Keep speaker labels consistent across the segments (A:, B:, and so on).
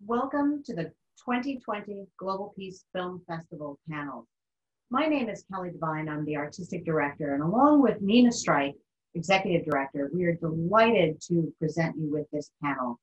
A: Welcome to the 2020 Global Peace Film Festival panel. My name is Kelly Devine. I'm the Artistic Director, and along with Nina Strike, Executive Director, we are delighted to present you with this panel.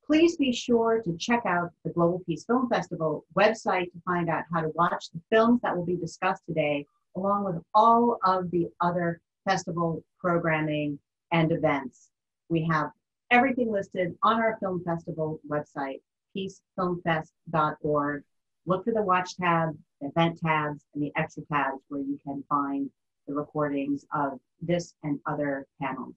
A: Please be sure to check out the Global Peace Film Festival website to find out how to watch the films that will be discussed today, along with all of the other festival programming and events. We have everything listed on our film festival website, peacefilmfest.org. Look for the watch tab, event tabs, and the extra tabs where you can find the recordings of this and other panels.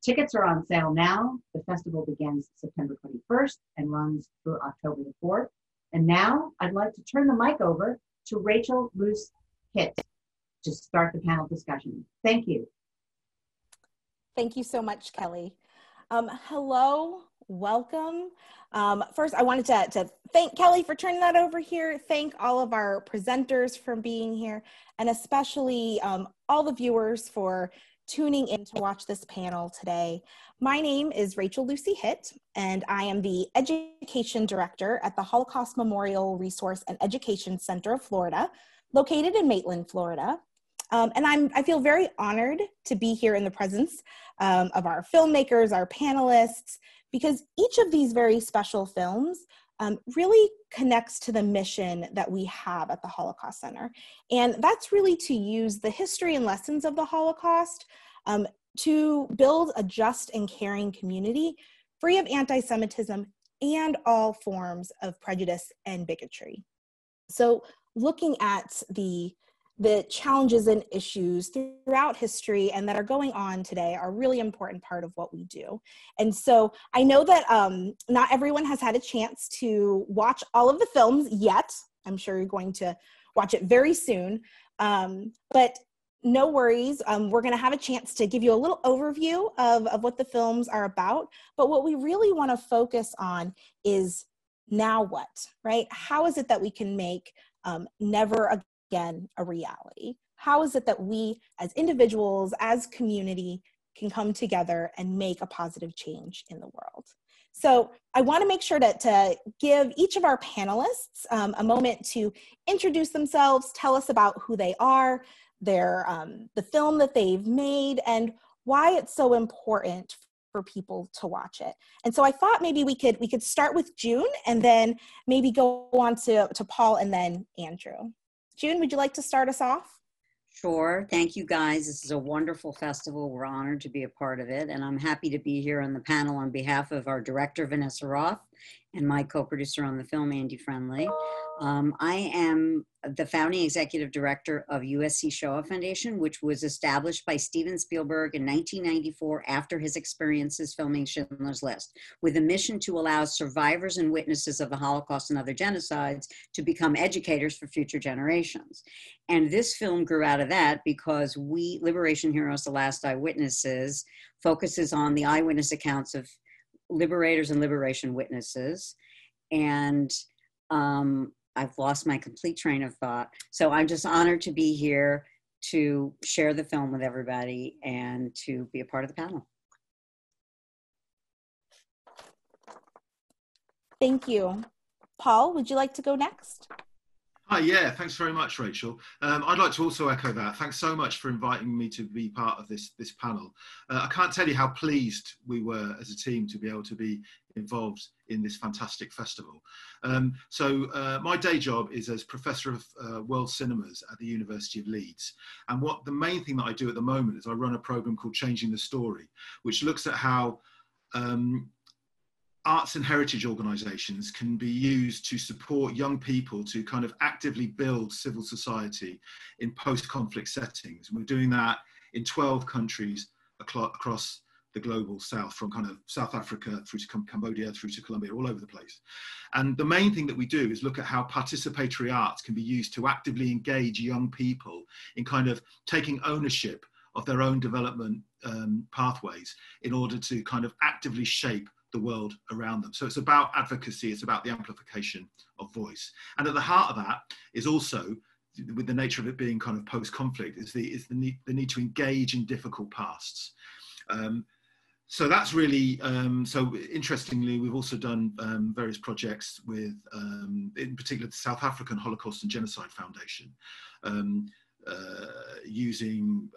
A: Tickets are on sale now. The festival begins September 21st and runs through October the 4th. And now I'd like to turn the mic over to Rachel Luce Hitt to start the panel discussion. Thank you.
B: Thank you so much, Kelly. Hello, welcome. First, I wanted to thank Kelly for turning that over here, thank all of our presenters for being here, and especially all the viewers for tuning in to watch this panel today. My name is Rachel Lucy Hitt, and I am the Education Director at the Holocaust Memorial Resource and Education Center of Florida, located in Maitland, Florida. And I feel very honored to be here in the presence of our filmmakers, our panelists, because each of these very special films really connects to the mission that we have at the Holocaust Center. And that's really to use the history and lessons of the Holocaust to build a just and caring community free of anti-Semitism and all forms of prejudice and bigotry. So looking at the challenges and issues throughout history and that are going on today are a really important part of what we do. And so I know that not everyone has had a chance to watch all of the films yet. I'm sure you're going to watch it very soon, but no worries. We're gonna have a chance to give you a little overview of what the films are about, but what we really wanna focus on is now what, right? How is it that we can make never again a reality? How is it that we as individuals, as community, can come together and make a positive change in the world? So I want to make sure to give each of our panelists a moment to introduce themselves, tell us about who they are, the film that they've made, and why it's so important for people to watch it. And so I thought maybe we could start with June and then maybe go on to Paul and then Andrew. June, would you like to start us off?
C: Sure. Thank you, guys. This is a wonderful festival. We're honored to be a part of it. And I'm happy to be here on the panel on behalf of our director, Vanessa Roth, and my co-producer on the film, Andy Friendly. I am the founding executive director of USC Shoah Foundation, which was established by Steven Spielberg in 1994 after his experiences filming Schindler's List, with a mission to allow survivors and witnesses of the Holocaust and other genocides to become educators for future generations. And this film grew out of that because we, Liberation Heroes, The Last Eyewitnesses, focuses on the eyewitness accounts of liberators and liberation witnesses. And I've lost my complete train of thought. So I'm just honored to be here to share the film with everybody and to be a part of the panel.
B: Thank you. Paul, would you like to go next?
D: Hi, yeah, thanks very much, Rachel. I'd like to also echo that. Thanks so much for inviting me to be part of this panel. I can't tell you how pleased we were as a team to be able to be involved in this fantastic festival. My day job is as Professor of World Cinemas at the University of Leeds. And the main thing that I do at the moment is I run a program called Changing the Story, which looks at how arts and heritage organisations can be used to support young people to kind of actively build civil society in post-conflict settings. And we're doing that in 12 countries across the global south, from kind of South Africa through to Cambodia, through to Colombia, all over the place. And the main thing that we do is look at how participatory arts can be used to actively engage young people in kind of taking ownership of their own development pathways in order to kind of actively shape the world around them. So it's about advocacy, it's about the amplification of voice. And at the heart of that is also, with the nature of it being kind of post-conflict, is the need to engage in difficult pasts. So that's really, so interestingly, we've also done various projects with, in particular, the South African Holocaust and Genocide Foundation, using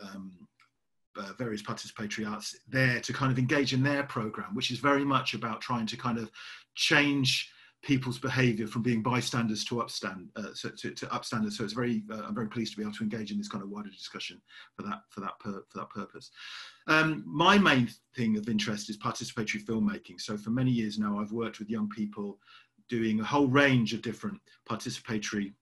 D: various participatory arts there to kind of engage in their program, which is very much about trying to kind of change people's behaviour from being bystanders to upstanders. So it's very, I'm very pleased to be able to engage in this kind of wider discussion for that purpose. My main thing of interest is participatory filmmaking. So for many years now, I've worked with young people doing a whole range of different participatory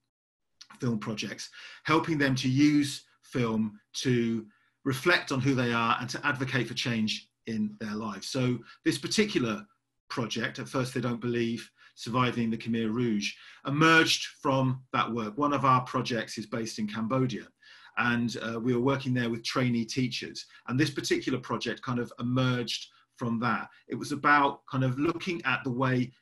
D: film projects, helping them to use film to reflect on who they are and to advocate for change in their lives. So this particular project, at first they don't believe, Surviving the Khmer Rouge, emerged from that work. One of our projects is based in Cambodia, and we were working there with trainee teachers. And this particular project kind of emerged from that. It was about kind of looking at the way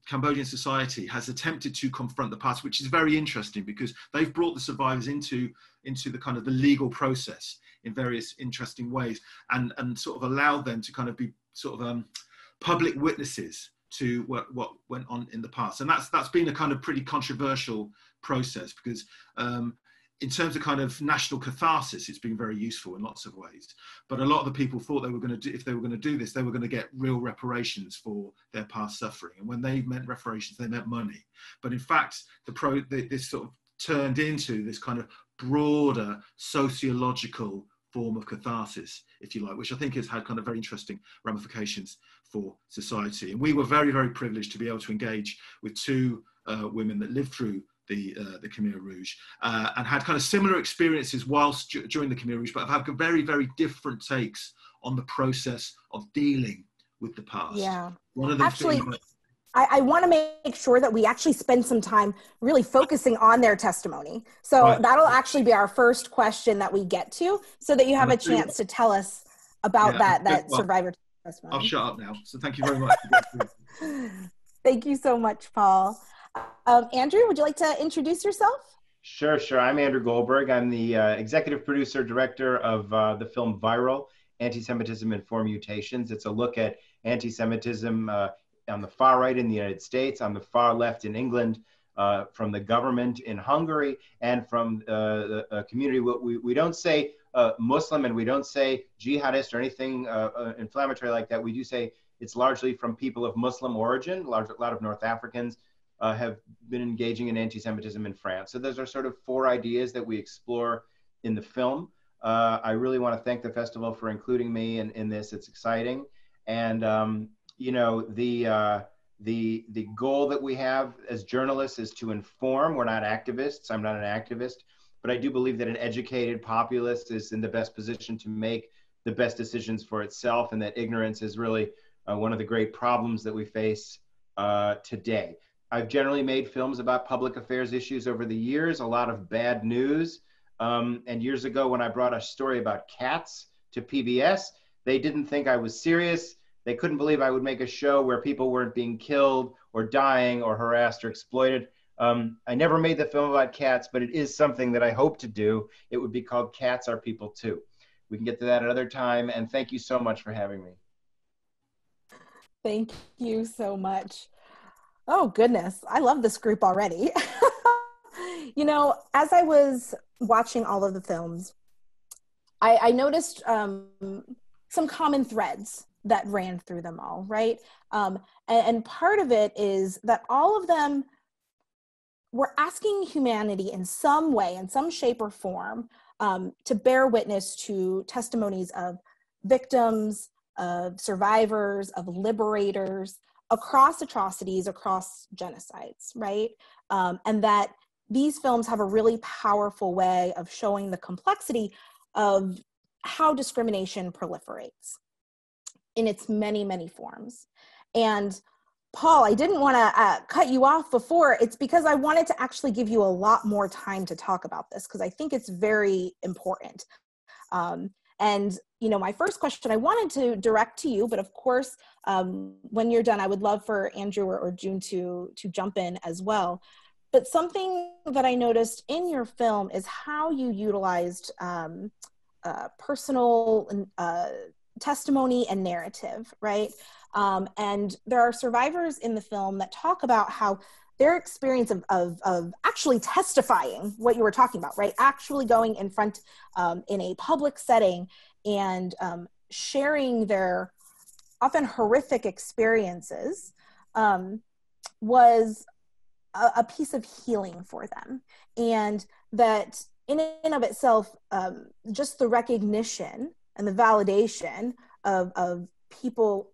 D: Cambodian society has attempted to confront the past, which is very interesting because they've brought the survivors into the kind of the legal process in various interesting ways, and sort of allowed them to kind of be sort of public witnesses to what went on in the past. And that's been a kind of pretty controversial process because in terms of kind of national catharsis, it's been very useful in lots of ways. But a lot of the people thought they were going to do, if they were going to do this, they were going to get real reparations for their past suffering. And when they meant reparations, they meant money. But in fact, this sort of turned into this kind of broader sociological form of catharsis, if you like, which I think has had kind of very interesting ramifications for society. And we were very, very privileged to be able to engage with two women that lived through the Khmer Rouge and had kind of similar experiences whilst during the Khmer Rouge, but have had very, very different takes on the process of dealing with the past.
B: Yeah.
D: One of them
B: actually, I want to make sure that we actually spend some time really focusing on their testimony. So
D: right.
B: That'll actually be our first question that we get to, so that you have a chance to tell us about that survivor testimony.
D: I'll shut up now. So thank you very much.
B: Thank you so much, Paul. Andrew, would you like to introduce yourself?
E: Sure. I'm Andrew Goldberg. I'm the executive producer, director of the film Viral, Anti-Semitism and Four Mutations. It's a look at anti-Semitism on the far right in the United States, on the far left in England, from the government in Hungary, and from the community. We don't say Muslim, and we don't say jihadist or anything inflammatory like that. We do say it's largely from people of Muslim origin. A lot of North Africans have been engaging in anti-Semitism in France. So those are sort of four ideas that we explore in the film. I really want to thank the festival for including me in this. It's exciting. And you know, the goal that we have as journalists is to inform. We're not activists. I'm not an activist, but I do believe that an educated populace is in the best position to make the best decisions for itself, and that ignorance is really one of the great problems that we face today. I've generally made films about public affairs issues over the years, a lot of bad news. And years ago, when I brought a story about cats to PBS, they didn't think I was serious. They couldn't believe I would make a show where people weren't being killed or dying or harassed or exploited. I never made the film about cats, but it is something that I hope to do. It would be called Cats Are People Too. We can get to that another time. And thank you so much for having me.
B: Thank you so much. Oh, goodness. I love this group already. You know, as I was watching all of the films, I noticed some common threads that ran through them all, right? And part of it is that all of them were asking humanity in some way, in some shape or form, to bear witness to testimonies of victims, of survivors, of liberators, across atrocities, across genocides, right? And that these films have a really powerful way of showing the complexity of how discrimination proliferates in its many, many forms. And Paul, I didn't want to cut you off before. It's because I wanted to actually give you a lot more time to talk about this, because I think it's very important. And, you know, my first question I wanted to direct to you, but of course, when you're done, I would love for Andrew or June to jump in as well. But something that I noticed in your film is how you utilized personal testimony and narrative, right? And there are survivors in the film that talk about how their experience of actually testifying what you were talking about, right? Actually going in front in a public setting and sharing their often horrific experiences was a piece of healing for them. And that in and of itself, just the recognition and the validation of people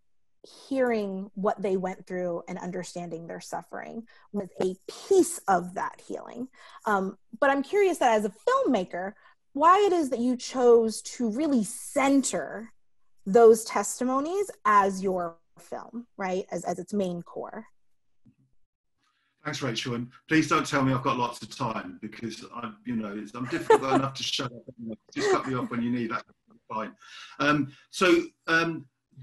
B: hearing what they went through and understanding their suffering was a piece of that healing. But I'm curious that as a filmmaker, why it is that you chose to really center those testimonies as your film, right? As its main core.
D: Thanks, Rachel, and please don't tell me I've got lots of time, because I'm difficult enough to shut up. Just cut me off when you need that. Fine.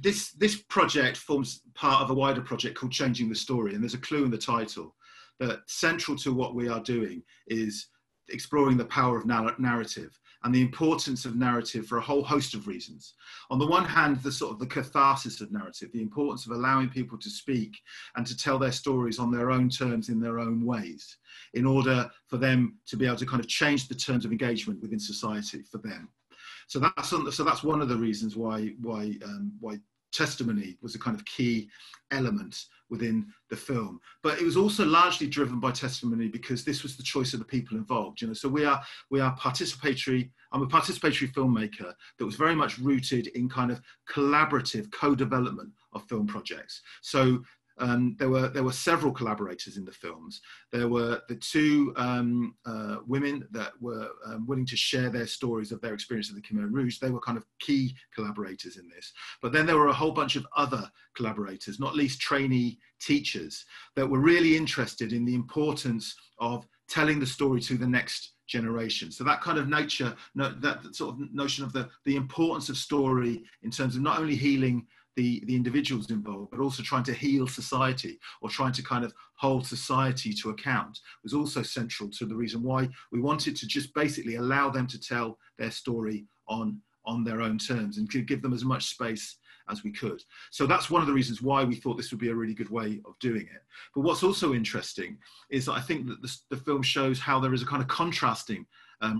D: This project forms part of a wider project called Changing the Story, and there's a clue in the title that central to what we are doing is exploring the power of narrative and the importance of narrative for a whole host of reasons. On the one hand, the sort of the catharsis of narrative, the importance of allowing people to speak and to tell their stories on their own terms in their own ways, in order for them to be able to kind of change the terms of engagement within society for them. So that's one of the reasons why testimony was a kind of key element within the film. But it was also largely driven by testimony because this was the choice of the people involved. So we are participatory. I'm a participatory filmmaker that was very much rooted in kind of collaborative co-development of film projects. So there were several collaborators in the films. There were the two women that were willing to share their stories of their experience of the Khmer Rouge. They were kind of key collaborators in this. But then there were a whole bunch of other collaborators, not least trainee teachers, that were really interested in the importance of telling the story to the next generation. So that kind of nature, that sort of notion of the importance of story in terms of not only healing the individuals involved, but also trying to heal society, or trying to kind of hold society to account, was also central to the reason why we wanted to just basically allow them to tell their story on their own terms and give them as much space as we could. So that's one of the reasons why we thought this would be a really good way of doing it. But what's also interesting is that I think that the film shows how there is a kind of contrasting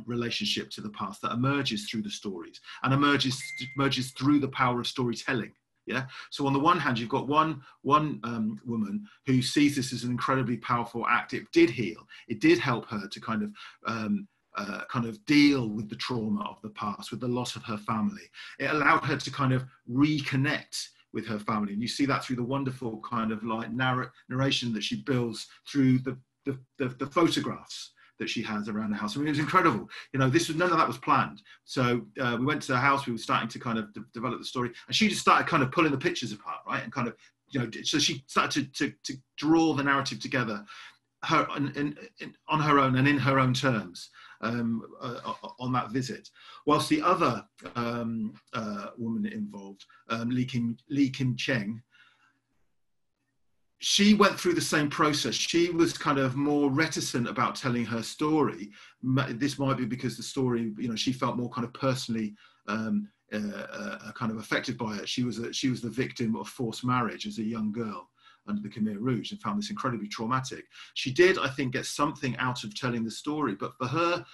D: relationship to the past that emerges through the stories and emerges through the power of storytelling. Yeah. So on the one hand, you've got one woman who sees this as an incredibly powerful act. It did heal. It did help her to kind of deal with the trauma of the past, with the loss of her family. It allowed her to kind of reconnect with her family, and you see that through the wonderful kind of like narration that she builds through the photographs that she has around the house. I mean, it was incredible. None of that was planned. So we went to the house, we were starting to kind of develop the story, and she just started kind of pulling the pictures apart, right? And kind of, so she started to draw the narrative together on her own and in her own terms on that visit. Whilst the other woman involved, Lee Kim Cheng, she went through the same process. She was kind of more reticent about telling her story. This might be because the story, she felt more kind of personally kind of affected by it. She was the victim of forced marriage as a young girl under the Khmer Rouge and found this incredibly traumatic. She did, I think, get something out of telling the story, but for her,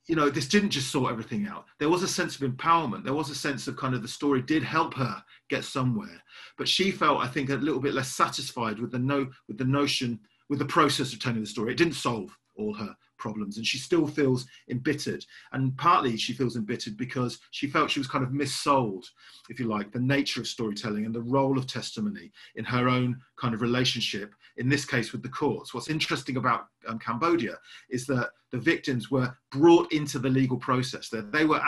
D: this didn't just sort everything out. There was a sense of empowerment. There was a sense of kind of the story did help her get somewhere. But she felt, I think, a little bit less satisfied with the process of telling the story. It didn't solve all her problems, and she still feels embittered. And partly she feels embittered because she felt she was kind of missold, if you like, the nature of storytelling and the role of testimony in her own kind of relationship, in this case with the courts. What's interesting about Cambodia is that the victims were brought into the legal process. They were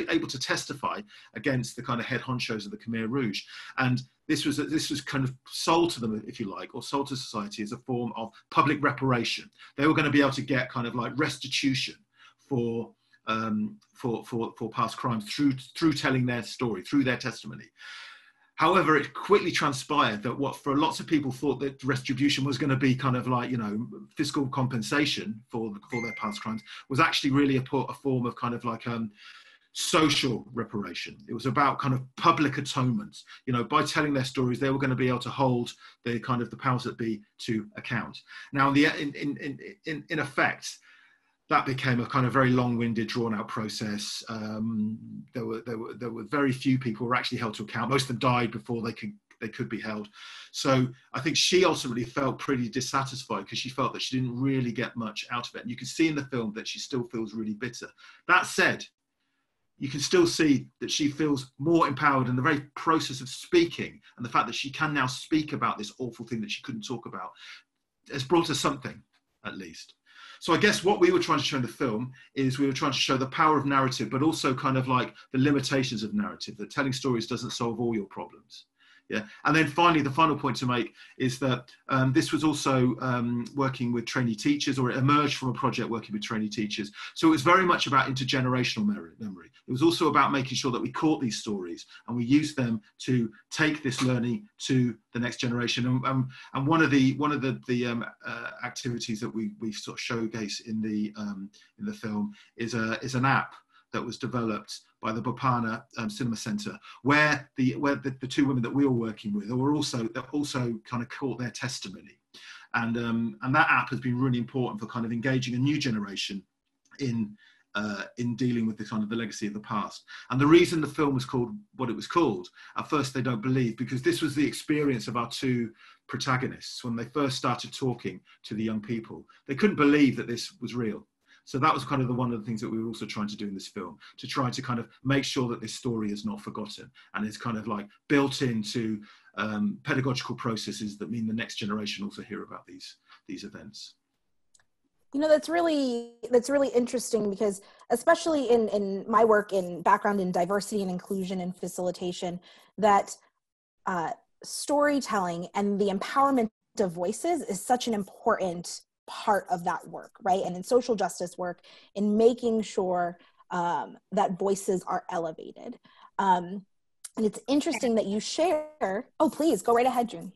D: able to testify against the kind of head honchos of the Khmer Rouge. And this was kind of sold to them, if you like, or sold to society as a form of public reparation. They were going to be able to get kind of like restitution for past crimes through telling their story, through their testimony. However, it quickly transpired that what for lots of people thought that retribution was going to be kind of like, fiscal compensation for their past crimes was actually really a form of kind of like social reparation. It was about kind of public atonement. You know, by telling their stories, they were going to be able to hold the kind of the powers that be to account. Now, in effect, that became a kind of very long-winded, drawn-out process. There were very few people who were actually held to account. Most of them died before they could be held. So I think she ultimately felt pretty dissatisfied because she felt that she didn't really get much out of it. And you can see in the film that she still feels really bitter. That said, you can still see that she feels more empowered in the very process of speaking, and the fact that she can now speak about this awful thing that she couldn't talk about has brought her something, at least. So I guess what we were trying to show in the film is we were trying to show the power of narrative, but also kind of like the limitations of narrative, that telling stories doesn't solve all your problems. Yeah, and then finally, the final point to make is that this was also working with trainee teachers, or it emerged from a project working with trainee teachers. So it was very much about intergenerational memory. It was also about making sure that we caught these stories and we used them to take this learning to the next generation. And one of the activities that we sort of showcase in the film is an app that was developed by the Bopana Cinema Centre, where the two women that we were working with were also kind of caught their testimony, and that app has been really important for kind of engaging a new generation in dealing with the kind of the legacy of the past. And the reason the film was called what it was called, at first they don't believe, because this was the experience of our two protagonists when they first started talking to the young people. They couldn't believe that this was real. So that was kind of one of the things that we were also trying to do in this film, to try to kind of make sure that this story is not forgotten and is kind of like built into pedagogical processes that mean the next generation also hear about these events.
B: You know, that's really interesting, because especially in my work in background in diversity and inclusion and facilitation, that storytelling and the empowerment of voices is such an important part of that work, right? And in social justice work, in making sure that voices are elevated. And it's interesting that you share, oh, please go right ahead, June.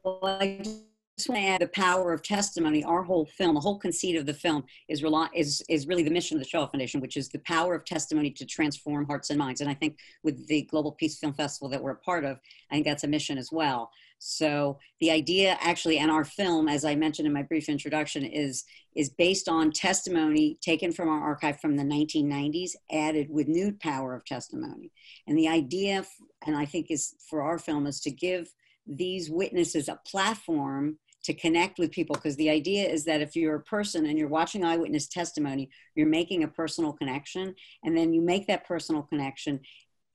C: Well, I just want to add the power of testimony. Our whole film, the whole conceit of the film is really the mission of the Shaw Foundation, which is the power of testimony to transform hearts and minds. And I think with the Global Peace Film Festival that we're a part of, I think that's a mission as well. So the idea actually, and our film, as I mentioned in my brief introduction, is based on testimony taken from our archive from the 1990s, added with new power of testimony. And the idea, and I think is for our film, is to give these witnesses a platform to connect with people, because the idea is that if you're a person and you're watching eyewitness testimony, you're making a personal connection, and then you make that personal connection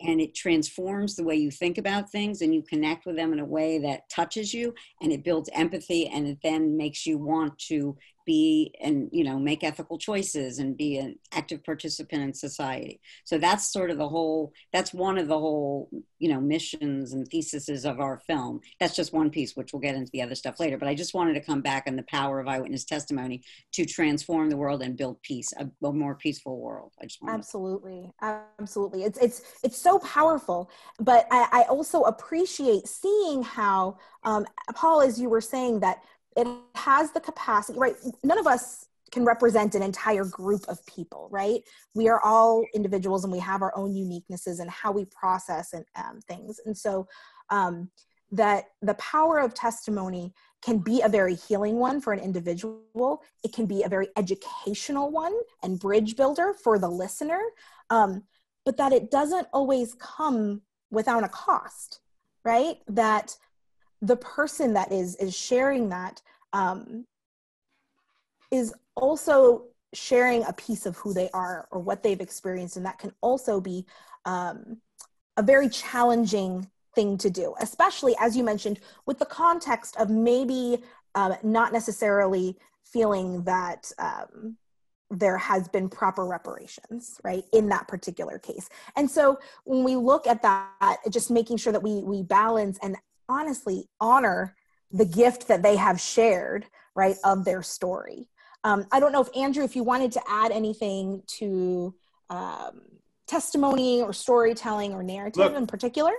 C: and it transforms the way you think about things, and you connect with them in a way that touches you, and it builds empathy, and it then makes you want to be and, you know, make ethical choices and be an active participant in society. So that's sort of that's one of the whole, you know, missions and theses of our film. That's just one piece, which we'll get into the other stuff later. But I just wanted to come back on the power of eyewitness testimony to transform the world and build peace, a more peaceful world. I just wanted
B: Absolutely. It's so powerful. But I also appreciate seeing how, Paul, as you were saying, that it has the capacity, right? None of us can represent an entire group of people, right? We are all individuals and we have our own uniquenesses and how we process and things. And so that the power of testimony can be a very healing one for an individual. It can be a very educational one and bridge builder for the listener, but that it doesn't always come without a cost, right? That the person that is sharing that is also sharing a piece of who they are or what they've experienced. And that can also be a very challenging thing to do, especially, as you mentioned, with the context of maybe not necessarily feeling that there has been proper reparations, right, in that particular case. And so when we look at that, just making sure that we balance and honestly honor the gift that they have shared, right, of their story. I don't know if Andrew, if you wanted to add anything to testimony or storytelling or narrative in particular.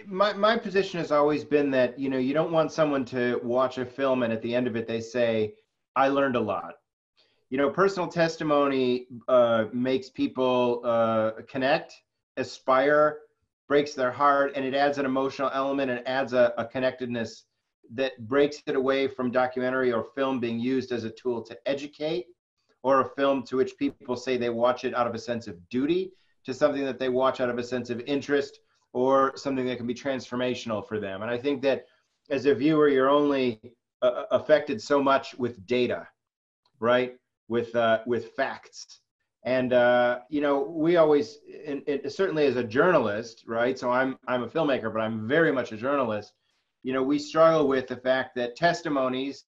E: My position has always been that, you know, you don't want someone to watch a film and at the end of it they say, I learned a lot. You know, personal testimony makes people connect, aspire, breaks their heart, and it adds an emotional element and adds a connectedness that breaks it away from documentary or film being used as a tool to educate, or a film to which people say they watch it out of a sense of duty, to something that they watch out of a sense of interest, or something that can be transformational for them. And I think that as a viewer, you're only affected so much with data, right? With facts. And you know, we always, certainly as a journalist, right? So I'm a filmmaker, but I'm very much a journalist. You know, we struggle with the fact that testimonies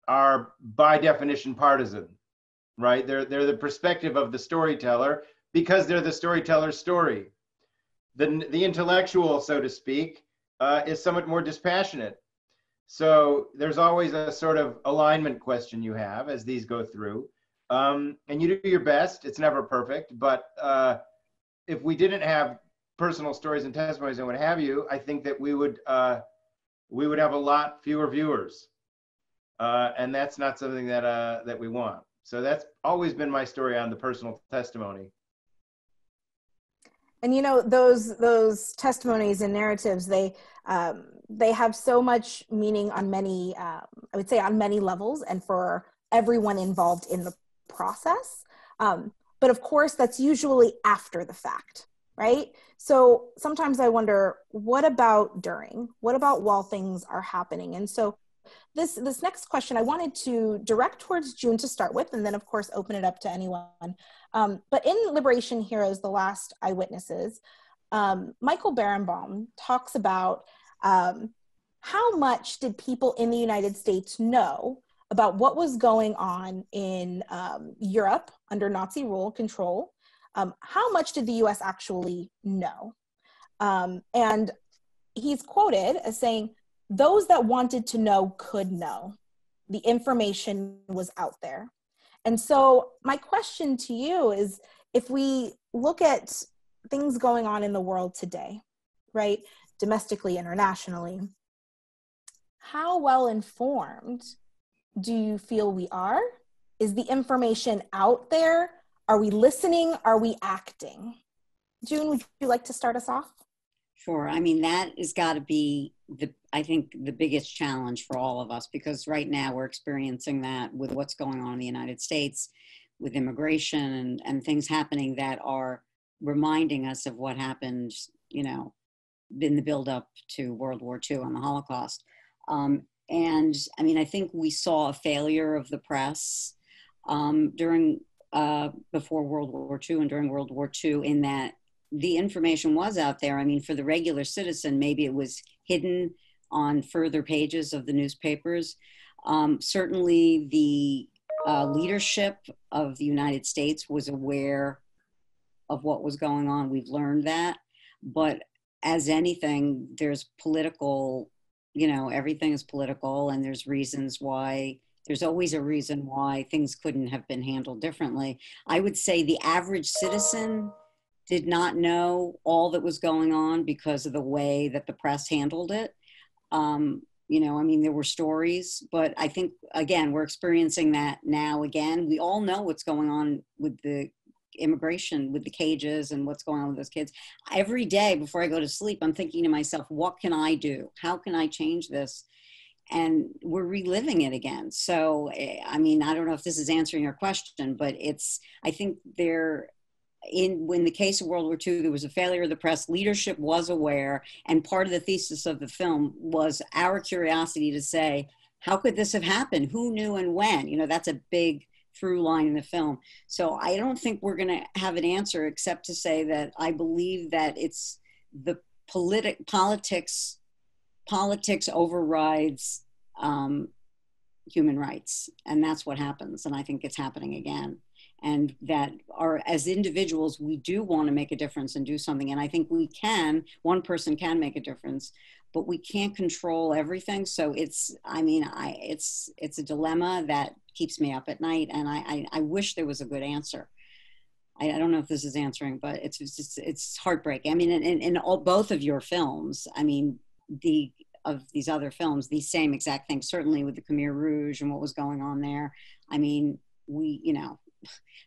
E: are by definition partisan, right? They're the perspective of the storyteller because they're the storyteller's story. The intellectual, so to speak, is somewhat more dispassionate. So there's always a sort of alignment question you have as these go through. And you do your best. It's never perfect. But if we didn't have personal stories and testimonies and what have you, I think that we would have a lot fewer viewers. And that's not something that we want. So that's always been my story on the personal testimony.
B: And you know, those testimonies and narratives, they have so much meaning on many, I would say on many levels, and for everyone involved in the process. But of course, that's usually after the fact, right? So sometimes I wonder, what about during? What about while things are happening? And so this next question I wanted to direct towards June to start with, and then of course open it up to anyone. But in Liberation Heroes, The Last Eyewitnesses, Michael Berenbaum talks about how much did people in the United States know about what was going on in Europe under Nazi rule control. How much did the US actually know? And he's quoted as saying, "Those that wanted to know could know. The information was out there." And so my question to you is, if we look at things going on in the world today, right, domestically, internationally, how well informed do you feel we are? Is the information out there? Are we listening? Are we acting? June, would you like to start us off?
C: Sure. I mean, that has got to be I think the biggest challenge for all of us, because right now we're experiencing that with what's going on in the United States with immigration and things happening that are reminding us of what happened, you know, in the buildup to World War II and the Holocaust. And I mean, I think we saw a failure of the press before World War II and during World War II, in that the information was out there. I mean, for the regular citizen, maybe it was hidden on further pages of the newspapers. Certainly the leadership of the United States was aware of what was going on. We've learned that. But as anything, there's political, you know, everything is political, and there's reasons why. There's always a reason why things couldn't have been handled differently. I would say the average citizen did not know all that was going on because of the way that the press handled it. You know, I mean, there were stories, but I think, again, we're experiencing that now again. We all know what's going on with the immigration, with the cages and what's going on with those kids. Every day before I go to sleep, I'm thinking to myself, what can I do? How can I change this? And we're reliving it again. So, I mean, I don't know if this is answering your question, but I think in the case of World War II, there was a failure of the press. Leadership was aware, and part of the thesis of the film was our curiosity to say, how could this have happened? Who knew and when? You know, that's a big through line in the film. So I don't think we're going to have an answer except to say that I believe that it's the politics overrides human rights, and that's what happens. And I think it's happening again. And that as individuals, we do want to make a difference and do something. And I think one person can make a difference, but we can't control everything. So it's a dilemma that keeps me up at night. And I wish there was a good answer. I don't know if this is answering, but it's heartbreaking. I mean, in both of your films, I mean, of these other films, these same exact things, certainly with the Khmer Rouge and what was going on there. I mean, we, you know,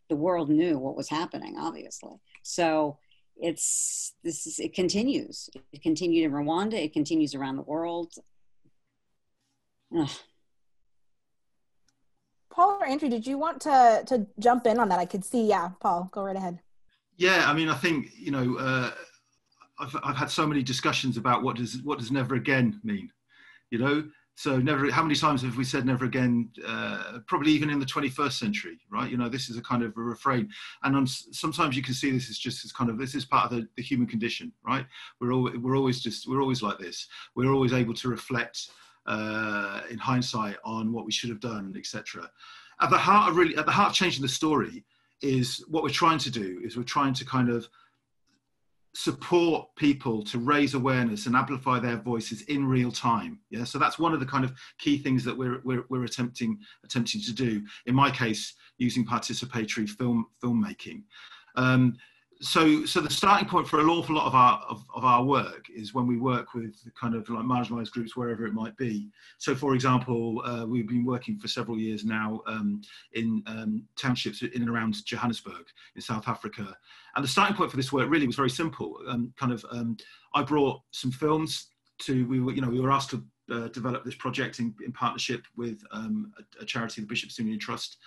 C: the world knew what was happening, obviously. So it continues. It continued in Rwanda. It continues around the world. Ugh.
B: Paul or Andrew, did you want to jump in on that? I could see, yeah, Paul, go right ahead.
D: Yeah, I mean, I think, you know, I've had so many discussions about what does never again mean, you know? So never, how many times have we said never again, probably even in the 21st century, right? You know, this is a kind of a refrain. And sometimes you can see this is just as kind of, this is part of the human condition, right? We're always like this. We're always able to reflect in hindsight on what we should have done, etc. At the heart of changing the story is what we're trying to do is we're trying to kind of support people to raise awareness and amplify their voices in real time. Yeah, so that's one of the kind of key things that we're attempting to do. In my case, using participatory filmmaking. So the starting point for an awful lot of our work is when we work with kind of like marginalized groups wherever it might be. So for example, we've been working for several years now in townships in and around Johannesburg in South Africa. And the starting point for this work really was very simple. I brought some films we were asked to develop this project in partnership with a charity, the Bishop's Union Trust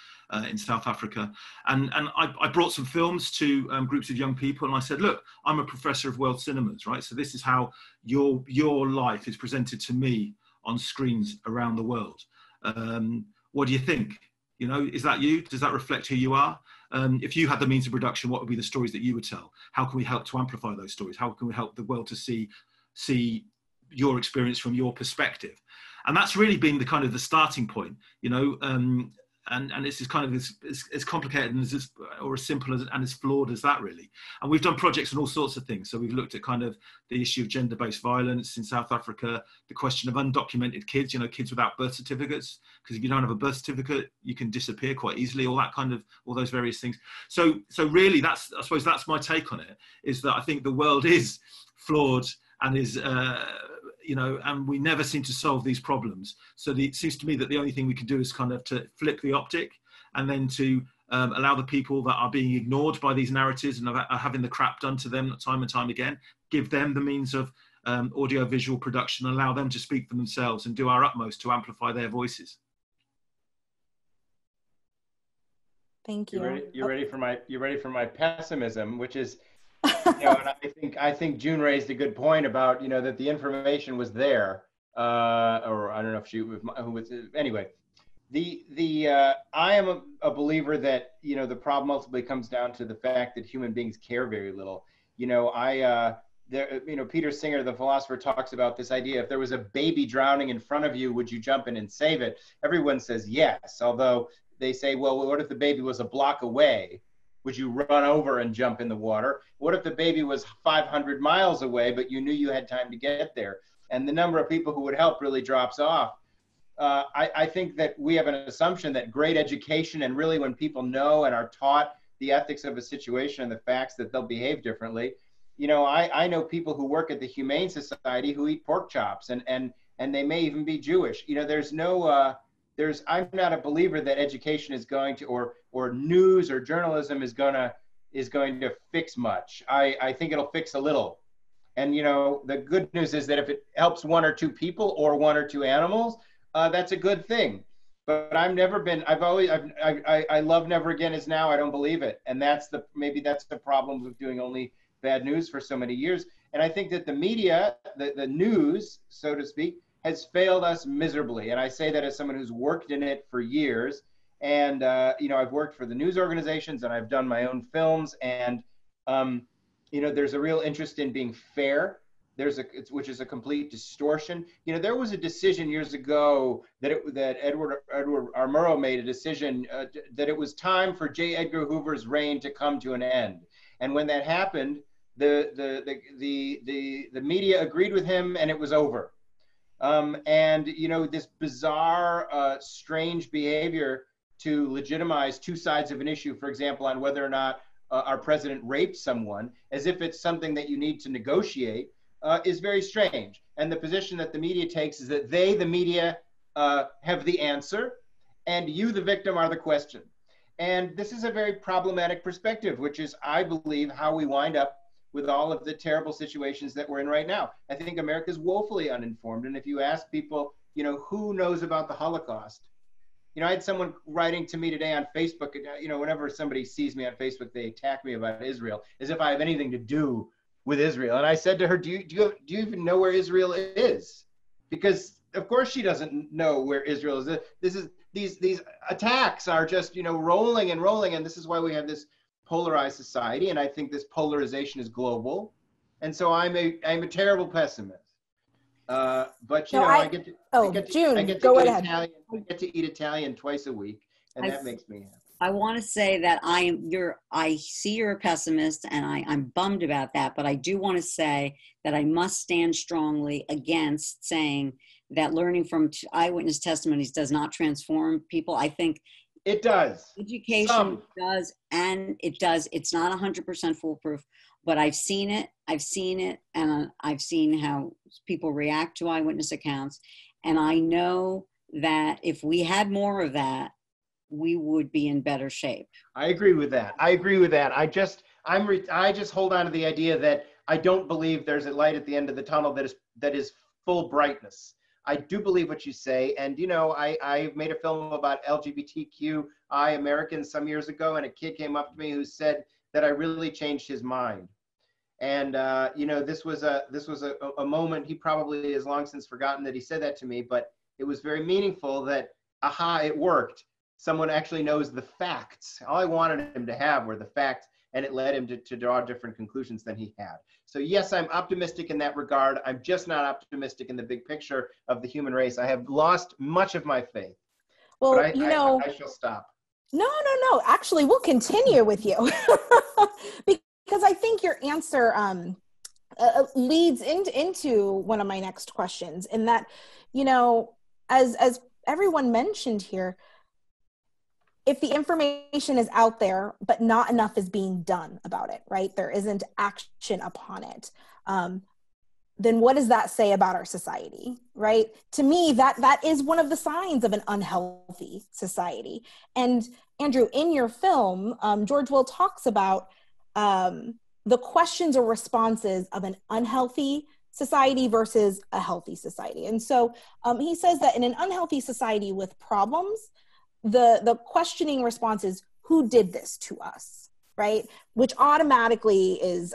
D: in South Africa. And I brought some films to groups of young people, and I said, look, I'm a professor of world cinemas, right? So this is how your life is presented to me on screens around the world. What do you think? You know, is that you? Does that reflect who you are? If you had the means of production, what would be the stories that you would tell? How can we help to amplify those stories? How can we help the world to see your experience from your perspective? And that's really been the kind of the starting point, you know, and it's kind of as complicated and as simple and as flawed as that, really. And we've done projects on all sorts of things. So we've looked at kind of the issue of gender-based violence in South Africa, the question of undocumented kids, you know, kids without birth certificates, because if you don't have a birth certificate, you can disappear quite easily, all those various things. So really, I suppose that's my take on it, is that I think the world is flawed and is, you know, and we never seem to solve these problems. So it seems to me that the only thing we can do is kind of to flip the optic, and then to allow the people that are being ignored by these narratives and are having the crap done to them time and time again, give them the means of audio-visual production, allow them to speak for themselves and do our utmost to amplify their voices.
B: Thank you.
E: You're ready for my pessimism, which is, you know, and I think June raised a good point about, you know, that the information was there, or I don't know if who was, anyway. I am a believer that, you know, the problem ultimately comes down to the fact that human beings care very little. You know, you know, Peter Singer, the philosopher, talks about this idea: if there was a baby drowning in front of you, would you jump in and save it? Everyone says yes, although they say, well, what if the baby was a block away? Would you run over and jump in the water? What if the baby was 500 miles away, but you knew you had time to get there? And the number of people who would help really drops off. I think that we have an assumption that great education, and really when people know and are taught the ethics of a situation and the facts, that they'll behave differently. You know, I know people who work at the Humane Society who eat pork chops, and they may even be Jewish. You know, I'm not a believer that education is going to, or news or journalism is going to fix much. I think it'll fix a little. And, you know, the good news is that if it helps one or two people or one or two animals, that's a good thing. But I love never again is now. I don't believe it. And maybe that's the problem with doing only bad news for so many years. And I think that the media, the news, so to speak, has failed us miserably. And I say that as someone who's worked in it for years. And, you know, I've worked for the news organizations and I've done my own films. And, you know, there's a real interest in being fair. Which is a complete distortion. You know, there was a decision years ago that Edward R. Murrow made a decision that it was time for J. Edgar Hoover's reign to come to an end. And when that happened, the media agreed with him and it was over. And, you know, this bizarre, strange behavior to legitimize two sides of an issue, for example, on whether or not our president raped someone, as if it's something that you need to negotiate, is very strange. And the position that the media takes is that the media, have the answer, and you, the victim, are the question. And this is a very problematic perspective, which is, I believe, how we wind up with all of the terrible situations that we're in right now. I think America is woefully uninformed. And if you ask people, who knows about the Holocaust? I had someone writing to me today on Facebook, whenever somebody sees me on Facebook, they attack me about Israel, as if I have anything to do with Israel. And I said to her, do you even know where Israel is? Because of course she doesn't know where Israel is. These attacks are just, rolling and rolling. And this is why we have this polarized society. And I think this polarization is global. And so I'm a terrible pessimist. But I get to eat Italian twice a week, and that makes me happy.
C: I want to say that I see you're a pessimist, and I'm bummed about that. But I do want to say that I must stand strongly against saying that learning from eyewitness testimonies does not transform people. I think
E: it does.
C: Education does, and it does. It's not 100% foolproof. But I've seen it, and I've seen how people react to eyewitness accounts. And I know that if we had more of that, we would be in better shape.
E: I agree with that. I just hold on to the idea that I don't believe there's a light at the end of the tunnel that is full brightness. I do believe what you say. And, I made a film about LGBTQI Americans some years ago, and a kid came up to me who said that I really changed his mind. And, this was a moment, he probably has long since forgotten that he said that to me, but it was very meaningful that, aha, it worked. Someone actually knows the facts. All I wanted him to have were the facts, and it led him to draw different conclusions than he had. So yes, I'm optimistic in that regard. I'm just not optimistic in the big picture of the human race. I have lost much of my faith.
B: Well,
E: I shall stop.
B: No. Actually, we'll continue with you. Because I think your answer leads into one of my next questions, in that, as everyone mentioned here, if the information is out there, but not enough is being done about it, right? There isn't action upon it. Then what does that say about our society, right? To me, that is one of the signs of an unhealthy society. And Andrew, in your film, George Will talks about the questions or responses of an unhealthy society versus a healthy society. And so he says that in an unhealthy society with problems, the questioning response is, who did this to us, right? Which automatically is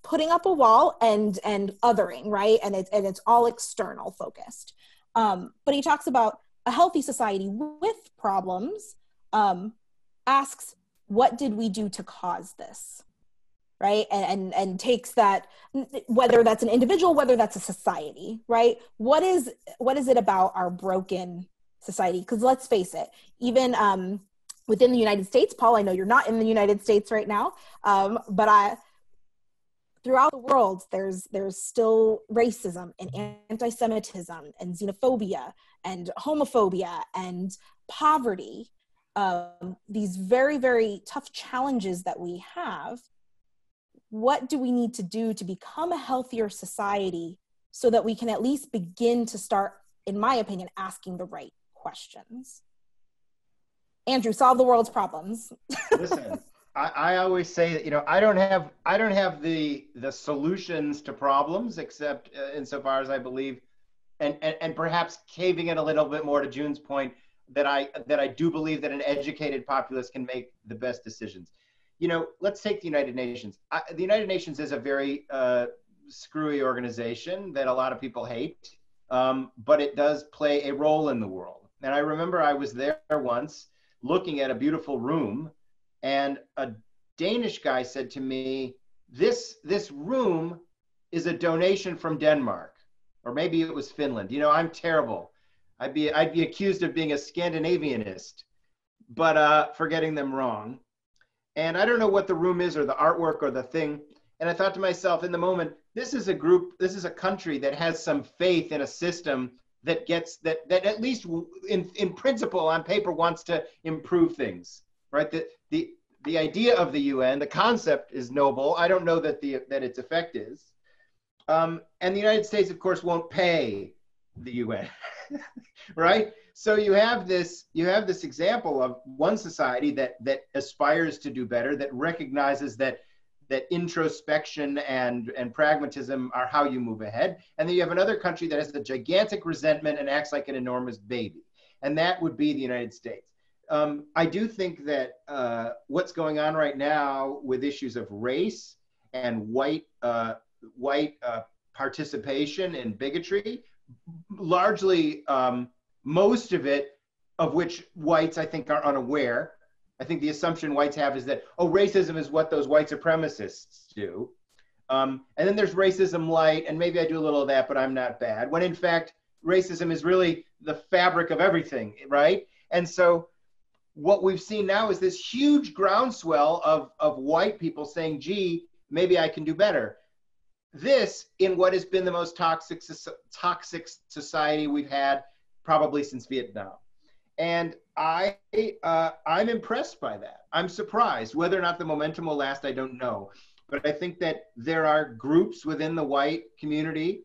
B: putting up a wall and othering, right? And it's all external focused. But he talks about a healthy society with problems, asks, what did we do to cause this? Right? And takes that, whether that's an individual, whether that's a society, right? What is it about our broken society? Because let's face it, even within the United States, Paul, I know you're not in the United States right now, but throughout the world, there's still racism and anti-Semitism and xenophobia and homophobia and poverty, these very, very tough challenges that we have. What do we need to do to become a healthier society so that we can at least begin to start, in my opinion, asking the right questions? Andrew, solve the world's problems.
E: Listen, I always say that, I don't have the solutions to problems, except insofar as I believe, and perhaps caving in a little bit more to June's point, that I do believe that an educated populace can make the best decisions. Let's take the United Nations. The United Nations is a very screwy organization that a lot of people hate, but it does play a role in the world. And I remember I was there once looking at a beautiful room, and a Danish guy said to me, this room is a donation from Denmark, or maybe it was Finland. I'm terrible. I'd be accused of being a Scandinavianist, but for getting them wrong. And I don't know what the room is or the artwork or the thing. And I thought to myself in the moment, this is a country that has some faith in a system that at least in principle on paper wants to improve things, right? The idea of the UN, the concept is noble. I don't know that its effect is. And the United States, of course, won't pay the UN, right? So you have this example of one society that aspires to do better, that recognizes that introspection and pragmatism are how you move ahead. And then you have another country that has a gigantic resentment and acts like an enormous baby. And that would be the United States. I do think that what's going on right now with issues of race and white participation in bigotry, largely most of it, of which whites I think are unaware. I think the assumption whites have is that, oh, racism is what those white supremacists do. And then there's racism light, and maybe I do a little of that, but I'm not bad. When in fact, racism is really the fabric of everything, right? And so what we've seen now is this huge groundswell of white people saying, gee, maybe I can do better. This in what has been the most toxic society we've had probably since Vietnam. And I'm impressed by that. I'm surprised. Whether or not the momentum will last, I don't know. But I think that there are groups within the white community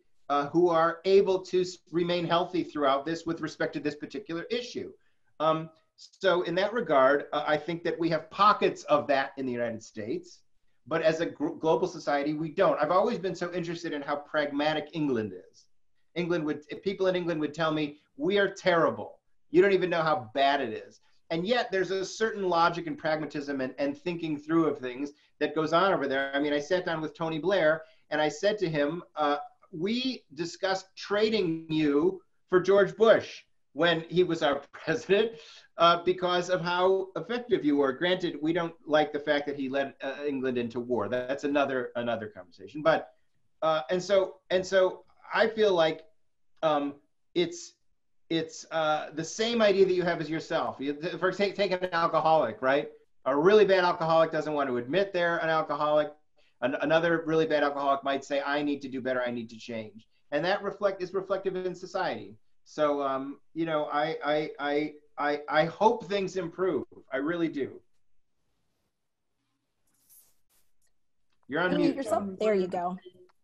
E: who are able to remain healthy throughout this with respect to this particular issue. So in that regard, I think that we have pockets of that in the United States, but as a global society, we don't. I've always been so interested in how pragmatic England is. If people in England would tell me, we are terrible. You don't even know how bad it is. And yet there's a certain logic and pragmatism and thinking through of things that goes on over there. I mean, I sat down with Tony Blair and I said to him, we discussed trading you for George Bush when he was our president because of how effective you were. Granted, we don't like the fact that he led England into war. That's another conversation. But and so I feel like it's the same idea that you have as yourself. For example, take an alcoholic, right? A really bad alcoholic doesn't want to admit they're an alcoholic. Another really bad alcoholic might say, I need to do better, I need to change. And that is reflective in society. So, you know, I hope things improve. I really do. You're on mute.
B: Yourself. There you go.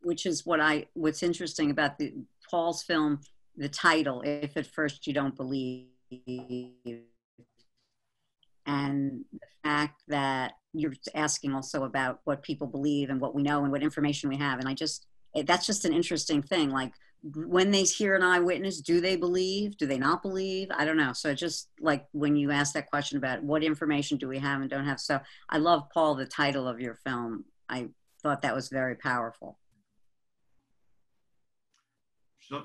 C: Which is what's interesting about Paul's film, the title, If at First You Don't Believe, and the fact that you're asking also about what people believe and what we know and what information we have. And that's just an interesting thing. Like when they hear an eyewitness, do they believe? Do they not believe? I don't know. So just like when you ask that question about what information do we have and don't have. So I love, Paul, the title of your film. I thought that was very powerful.
D: Sure.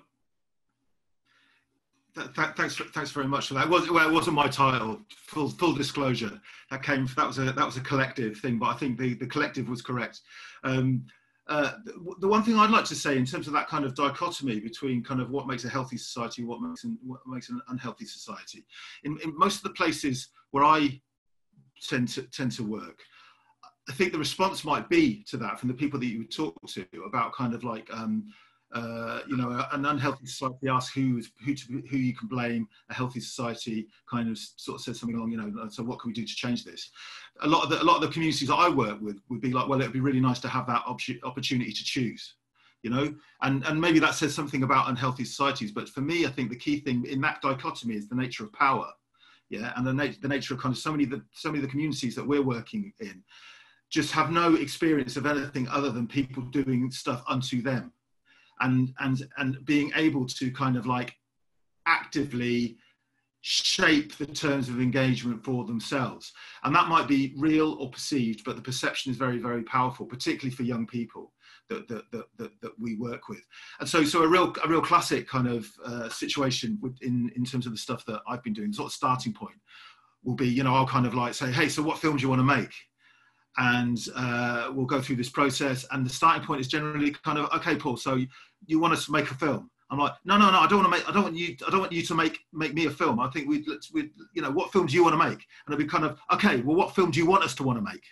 D: Thanks very much for that. It wasn't my title. Full disclosure. That was a collective thing, but I think the collective was correct. The one thing I'd like to say in terms of that kind of dichotomy between kind of what makes a healthy society, what makes an unhealthy society, in most of the places where I tend to work, I think the response might be to that from the people that you would talk to about kind of like. You know, an unhealthy society asks who you can blame. A healthy society kind of sort of says something along, you know, so what can we do to change this? A lot of the communities that I work with would be like, well, it'd be really nice to have that opportunity to choose, you know, and maybe that says something about unhealthy societies. But for me, I think the key thing in that dichotomy is the nature of power, yeah, and the nature of kind of so many of the communities that we're working in just have no experience of anything other than people doing stuff unto them. And being able to kind of like actively shape the terms of engagement for themselves. And that might be real or perceived, but the perception is very, very powerful, particularly for young people that we work with. And so a real classic kind of situation in terms of the stuff that I've been doing, the sort of starting point will be, you know, I'll kind of like say, hey, so what film do you want to make? And we'll go through this process, and the starting point is generally kind of, okay, Paul, so you want us to make a film? I'm like, no, I don't want you to make me a film. I think we'd you know, what film do you want to make? And it'd be kind of, okay, well, what film do you want us to want to make?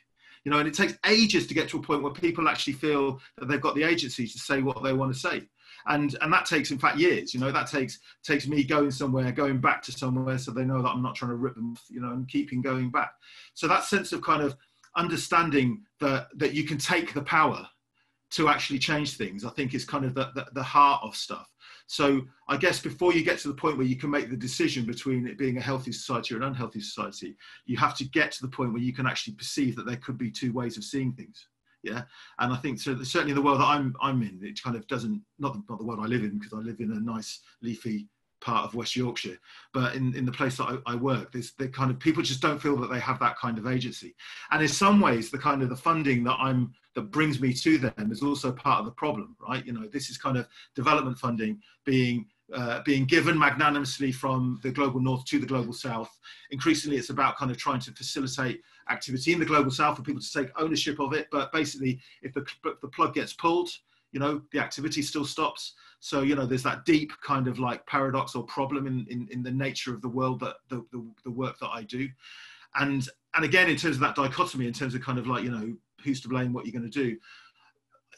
D: You know, and it takes ages to get to a point where people actually feel that they've got the agency to say what they want to say. And that takes, in fact, years. You know, that takes me going somewhere, going back to somewhere, so they know that I'm not trying to rip them off, you know, and keeping going back. So that sense of kind of understanding that you can take the power to actually change things, I think is kind of the heart of stuff. So I guess before you get to the point where you can make the decision between it being a healthy society or an unhealthy society, you have to get to the point where you can actually perceive that there could be two ways of seeing things. Yeah, and I think so. Certainly, the world that I'm in, it kind of doesn't, not the world I live in, because I live in a nice leafy part of West Yorkshire, but in the place that I work, the kind of people just don't feel that they have that kind of agency. And in some ways, the kind of the funding that brings me to them is also part of the problem, right? You know, this is kind of development funding being given magnanimously from the global north to the global south. Increasingly, it's about kind of trying to facilitate activity in the global south for people to take ownership of it. But basically, if the plug gets pulled, you know, the activity still stops. So, you know, there's that deep kind of like paradox or problem in the nature of the world, that the work that I do. And again, in terms of that dichotomy, in terms of kind of like, you know, who's to blame, what you're going to do,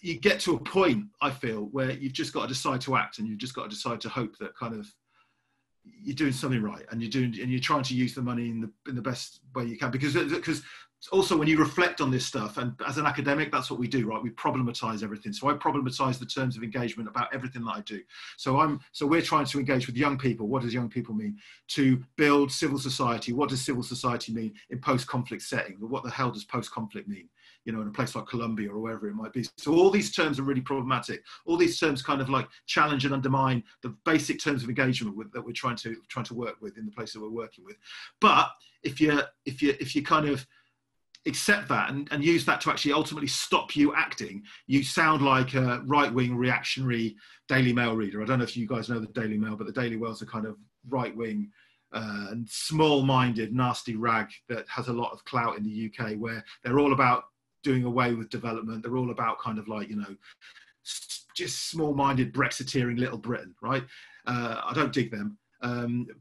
D: you get to a point, I feel, where you've just got to decide to act, and you've just got to decide to hope that kind of you're doing something right, and you're trying to use the money in the best way you can, because also when you reflect on this stuff, and as an academic, that's what we do, right? We problematize everything. So I problematize the terms of engagement about everything that I do. So we're trying to engage with young people. What does young people mean? To build civil society. What does civil society mean in post-conflict settings? What the hell does post-conflict mean? You know, in a place like Colombia or wherever it might be. So all these terms are really problematic. All these terms kind of like challenge and undermine the basic terms of engagement that we're trying to work with in the place that we're working with. But if you kind of accept that and use that to actually ultimately stop you acting, you sound like a right-wing reactionary Daily Mail reader. I don't know if you guys know the Daily Mail, but the Daily Mail's a kind of right-wing and small-minded, nasty rag that has a lot of clout in the UK, where they're all about doing away with development. They're all about kind of like, you know, just small-minded Brexiteering Little Britain, right? I don't dig them.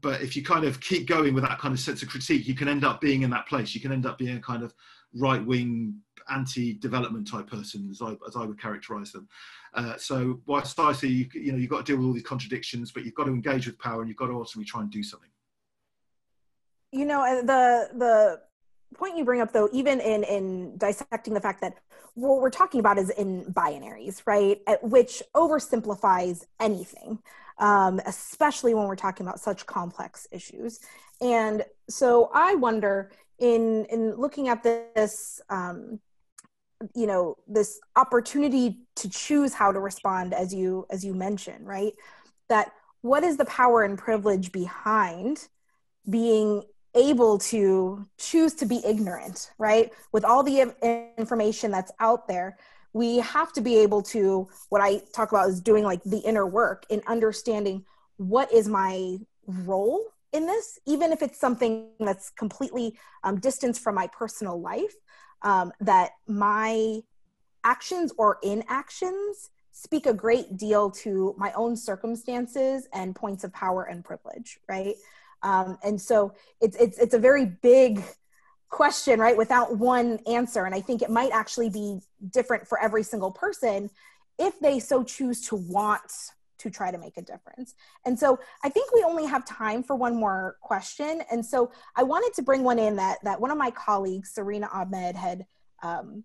D: But if you kind of keep going with that kind of sense of critique, you can end up being in that place. You can end up being a kind of right-wing, anti-development type person, as I would characterize them. So whilst I see, you know, you've got to deal with all these contradictions, but you've got to engage with power, and you've got to ultimately try and do something.
B: You know, the point you bring up, though, even in dissecting the fact that what we're talking about is in binaries, right? Which oversimplifies anything, especially when we're talking about such complex issues. And so I wonder, in looking at this, you know, this opportunity to choose how to respond, as you mentioned, right? That what is the power and privilege behind being able to choose to be ignorant, right? With all the information that's out there, we have to be able to, what I talk about is doing like the inner work in understanding what is my role in this, even if it's something that's completely distanced from my personal life, that my actions or inactions speak a great deal to my own circumstances and points of power and privilege, right? And so it's a very big question, right? Without one answer. And I think it might actually be different for every single person if they so choose to want to try to make a difference. And so I think we only have time for one more question. And so I wanted to bring one in that one of my colleagues, Serena Ahmed, had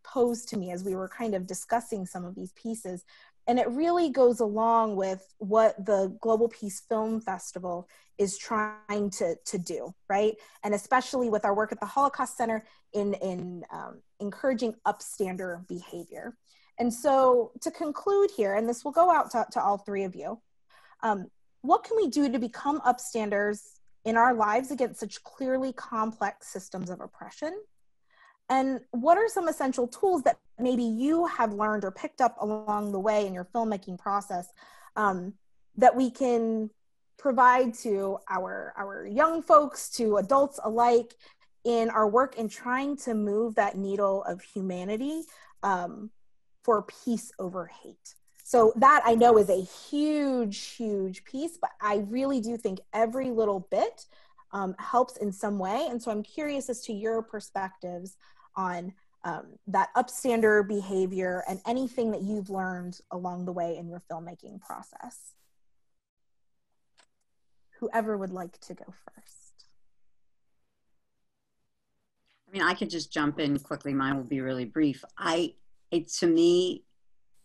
B: posed to me as we were kind of discussing some of these pieces. And it really goes along with what the Global Peace Film Festival is trying to do, right? And especially with our work at the Holocaust Center in encouraging upstander behavior. And so to conclude here, and this will go out to all three of you, what can we do to become upstanders in our lives against such clearly complex systems of oppression? And what are some essential tools that maybe you have learned or picked up along the way in your filmmaking process that we can provide to our young folks, to adults alike, in our work in trying to move that needle of humanity for peace over hate? So that, I know, is a huge, huge piece, but I really do think every little bit helps in some way. And so I'm curious as to your perspectives on that upstander behavior and anything that you've learned along the way in your filmmaking process. Whoever would like to go first.
C: I mean, I could just jump in quickly. Mine will be really brief. To me,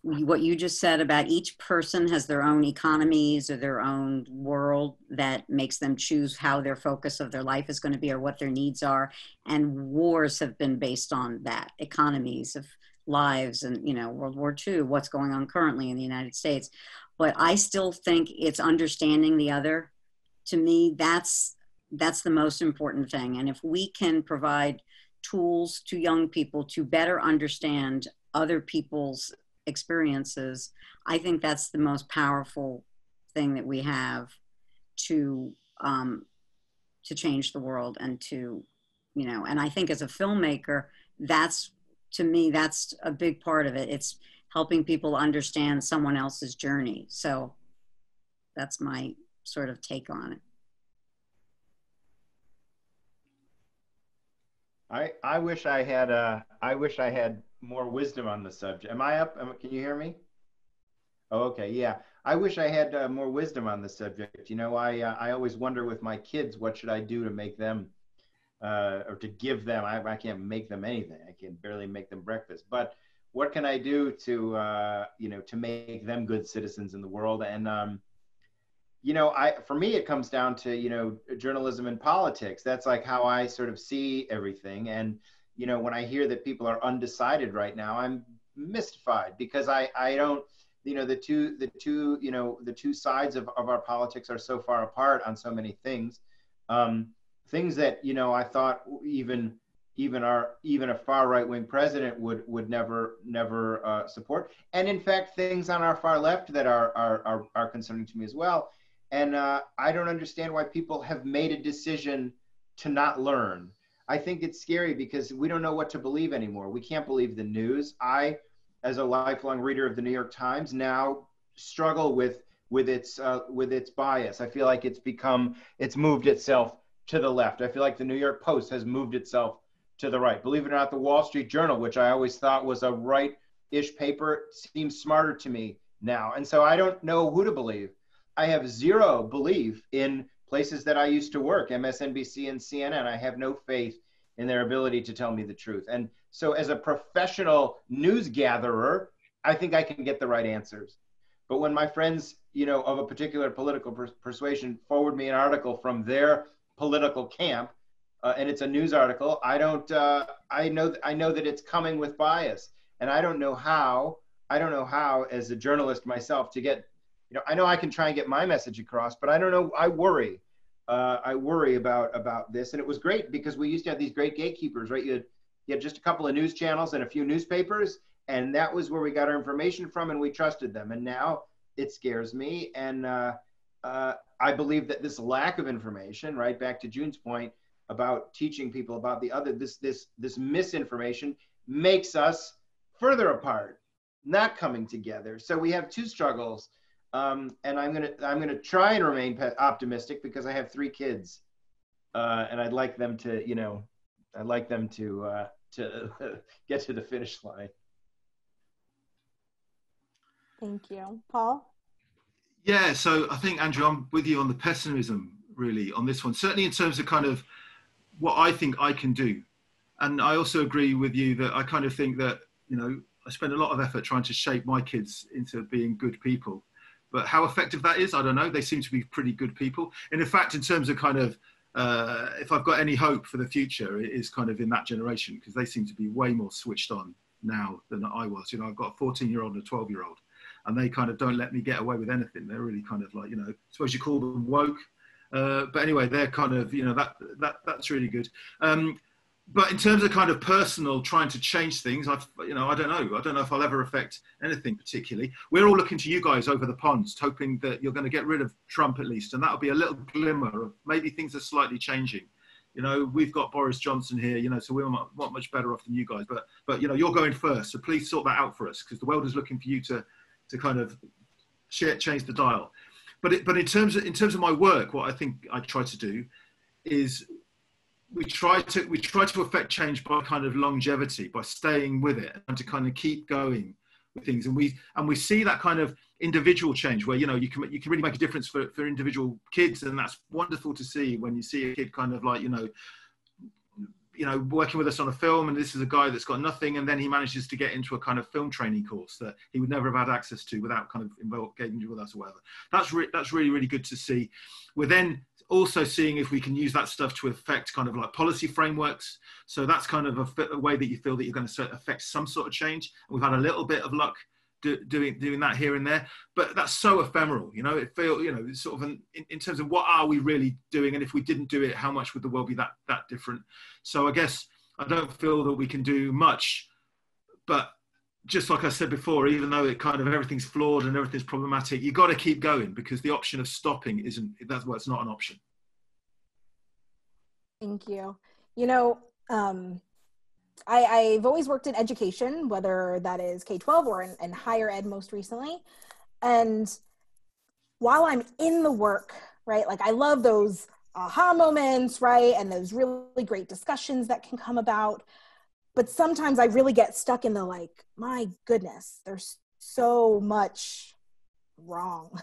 C: what you just said about each person has their own economies or their own world that makes them choose how their focus of their life is going to be or what their needs are. And wars have been based on that, economies of lives, and, you know, World War II, what's going on currently in the United States. But I still think it's understanding the other. To me, that's the most important thing. And if we can provide tools to young people to better understand other people's experiences, I think that's the most powerful thing that we have to change the world and to, you know, and I think as a filmmaker, that's, to me, that's a big part of it. It's helping people understand someone else's journey. So that's my sort of take on it.
E: I wish I had more wisdom on the subject. Am I up? Can you hear me? Oh, okay, yeah. I wish I had more wisdom on the subject. You know, I always wonder with my kids, what should I do to make them, or to give them, I can't make them anything. I can barely make them breakfast. But what can I do to, you know, to make them good citizens in the world? And, you know, for me, it comes down to, you know, journalism and politics. That's like how I sort of see everything. And, you know, when I hear that people are undecided right now, I'm mystified, because I don't, you know, the two sides of our politics are so far apart on so many things. Things that, you know, I thought even a far right-wing president would never support. And in fact, things on our far left that are concerning to me as well. And I don't understand why people have made a decision to not learn. I think it's scary because we don't know what to believe anymore. We can't believe the news. I, as a lifelong reader of the New York Times, now struggle with its bias. I feel like it's moved itself to the left. I feel like the New York Post has moved itself to the right. Believe it or not, the Wall Street Journal, which I always thought was a right-ish paper, seems smarter to me now. And so I don't know who to believe. I have zero belief in places that I used to work, MSNBC and CNN. I have no faith in their ability to tell me the truth. And so as a professional news gatherer, I think I can get the right answers. But when my friends, you know, of a particular political persuasion forward me an article from their political camp, and it's a news article, I know that it's coming with bias. And I don't know how, as a journalist myself, to get, you know, I know I can try and get my message across, but I don't know, I worry about this. And it was great because we used to have these great gatekeepers, right? You had just a couple of news channels and a few newspapers, and that was where we got our information from, and we trusted them. And now it scares me. And I believe that this lack of information, right, back to June's point about teaching people about the other, this misinformation makes us further apart, not coming together. So we have two struggles. And I'm gonna try and remain optimistic because I have 3 kids, and I'd like them to, you know, to get to the finish line.
B: Thank you, Paul.
D: Yeah, so I think, Andrew, I'm with you on the pessimism really on this one. Certainly in terms of kind of what I think I can do, and I also agree with you that I kind of think that, you know, I spend a lot of effort trying to shape my kids into being good people. But how effective that is, I don't know. They seem to be pretty good people. And in fact, in terms of kind of, if I've got any hope for the future, it is kind of in that generation, because they seem to be way more switched on now than I was. You know, I've got a 14-year-old and a 12-year-old, and they kind of don't let me get away with anything. They're really kind of like, you know, I suppose you call them woke. But anyway, they're kind of, you know, that's really good. But in terms of kind of personal trying to change things, I don't know. I don't know if I'll ever affect anything particularly. We're all looking to you guys over the pond, hoping that you're going to get rid of Trump at least. And that'll be a little glimmer of maybe things are slightly changing. You know, we've got Boris Johnson here, you know, so we're not much better off than you guys. But you know, you're going first. So please sort that out for us, because the world is looking for you to kind of change the dial. But in terms of my work, what I think I try to do is we try to affect change by kind of longevity, by staying with it and to kind of keep going with things. And we see that kind of individual change where, you know, you can really make a difference for individual kids. And that's wonderful to see when you see a kid kind of like, you know, you know, working with us on a film, and this is a guy that's got nothing, and then he manages to get into a kind of film training course that he would never have had access to without kind of engaging with us or whatever. That's really, really good to see. We're then also seeing if we can use that stuff to affect kind of like policy frameworks. So that's kind of a way that you feel that you're going to affect some sort of change. And we've had a little bit of luck doing that here and there, but that's so ephemeral, you know. It feels, you know, it's sort of in terms of what are we really doing, and if we didn't do it, how much would the world be that different? So I guess I don't feel that we can do much, but just like I said before, even though it kind of everything's flawed and everything's problematic, you got to keep going, because the option of stopping it's not an option.
B: Thank you. You know, I've always worked in education, whether that is K-12 or in higher ed most recently. And while I'm in the work, right, like I love those aha moments, right, and those really great discussions that can come about. But sometimes I really get stuck in the like, my goodness, there's so much wrong,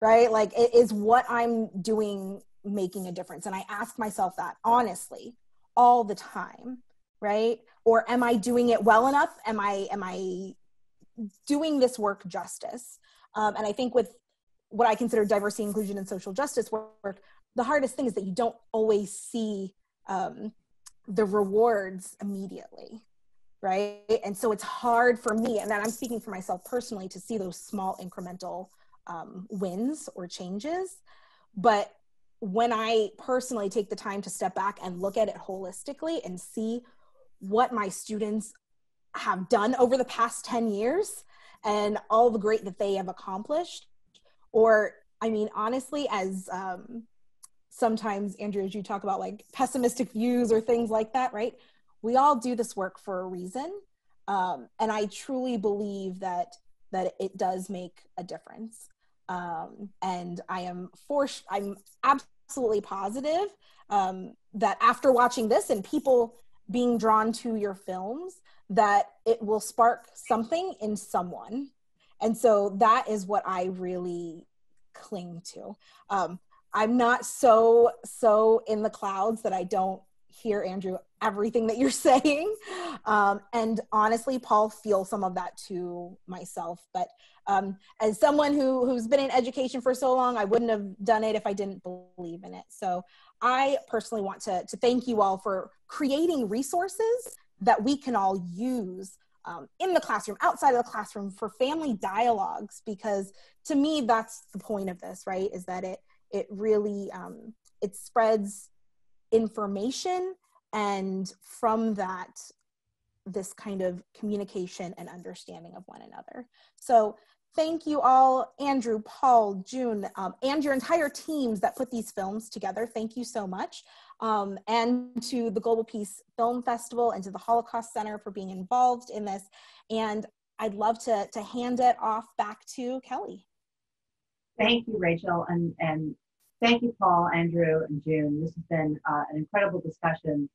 B: right? Like, is what I'm doing making a difference? And I ask myself that honestly all the time. Right? Or am I doing it well enough? Am I doing this work justice? And I think with what I consider diversity, inclusion, and social justice work, the hardest thing is that you don't always see the rewards immediately, right? And so it's hard for me, and then I'm speaking for myself personally, to see those small incremental wins or changes. But when I personally take the time to step back and look at it holistically and see what my students have done over the past 10 years and all the great that they have accomplished. Or, I mean, honestly, as sometimes, Andrew, as you talk about like pessimistic views or things like that, right? We all do this work for a reason. And I truly believe that it does make a difference. And I'm absolutely positive that after watching this and people being drawn to your films, that it will spark something in someone. And so that is what I really cling to. I'm not so in the clouds that I don't hear, Andrew, everything that you're saying. And honestly, Paul, feel some of that too myself. But as someone who's been in education for so long, I wouldn't have done it if I didn't believe in it. So I personally want to thank you all for creating resources that we can all use in the classroom, outside of the classroom, for family dialogues, because to me, that's the point of this, right? Is that it really, it spreads information, and from that, this kind of communication and understanding of one another. So thank you all, Andrew, Paul, June, and your entire teams that put these films together. Thank you so much. And to the Global Peace Film Festival and to the Holocaust Center for being involved in this. And I'd love to hand it off back to Kelly.
A: Thank you, Rachel, and thank you, Paul, Andrew, and June. This has been an incredible discussion.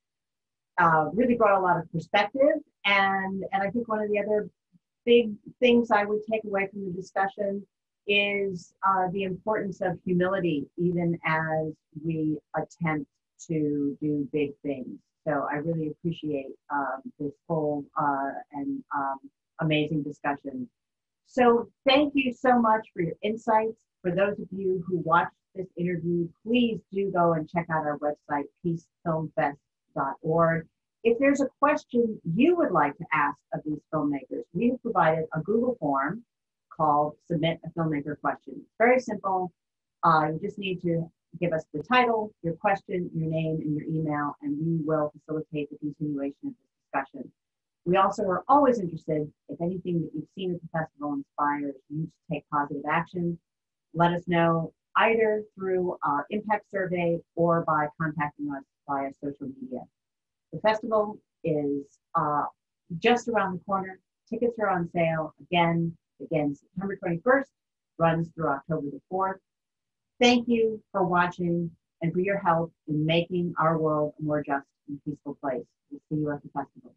A: Really brought a lot of perspective, and I think one of the other big things I would take away from the discussion is the importance of humility, even as we attempt to do big things. So I really appreciate this whole and amazing discussion. So thank you so much for your insights. For those of you who watched this interview, please do go and check out our website, peacefilmfest.org. If there's a question you would like to ask of these filmmakers, we have provided a Google form called Submit a Filmmaker Question. It's very simple. You just need to give us the title, your question, your name, and your email, and we will facilitate the continuation of this discussion. We also are always interested if anything that you've seen at the festival inspires you to take positive action. Let us know either through our impact survey or by contacting us via social media. The festival is just around the corner. Tickets are on sale. Again, September 21st, runs through October the 4th. Thank you for watching and for your help in making our world a more just and peaceful place. We'll see you at the festival.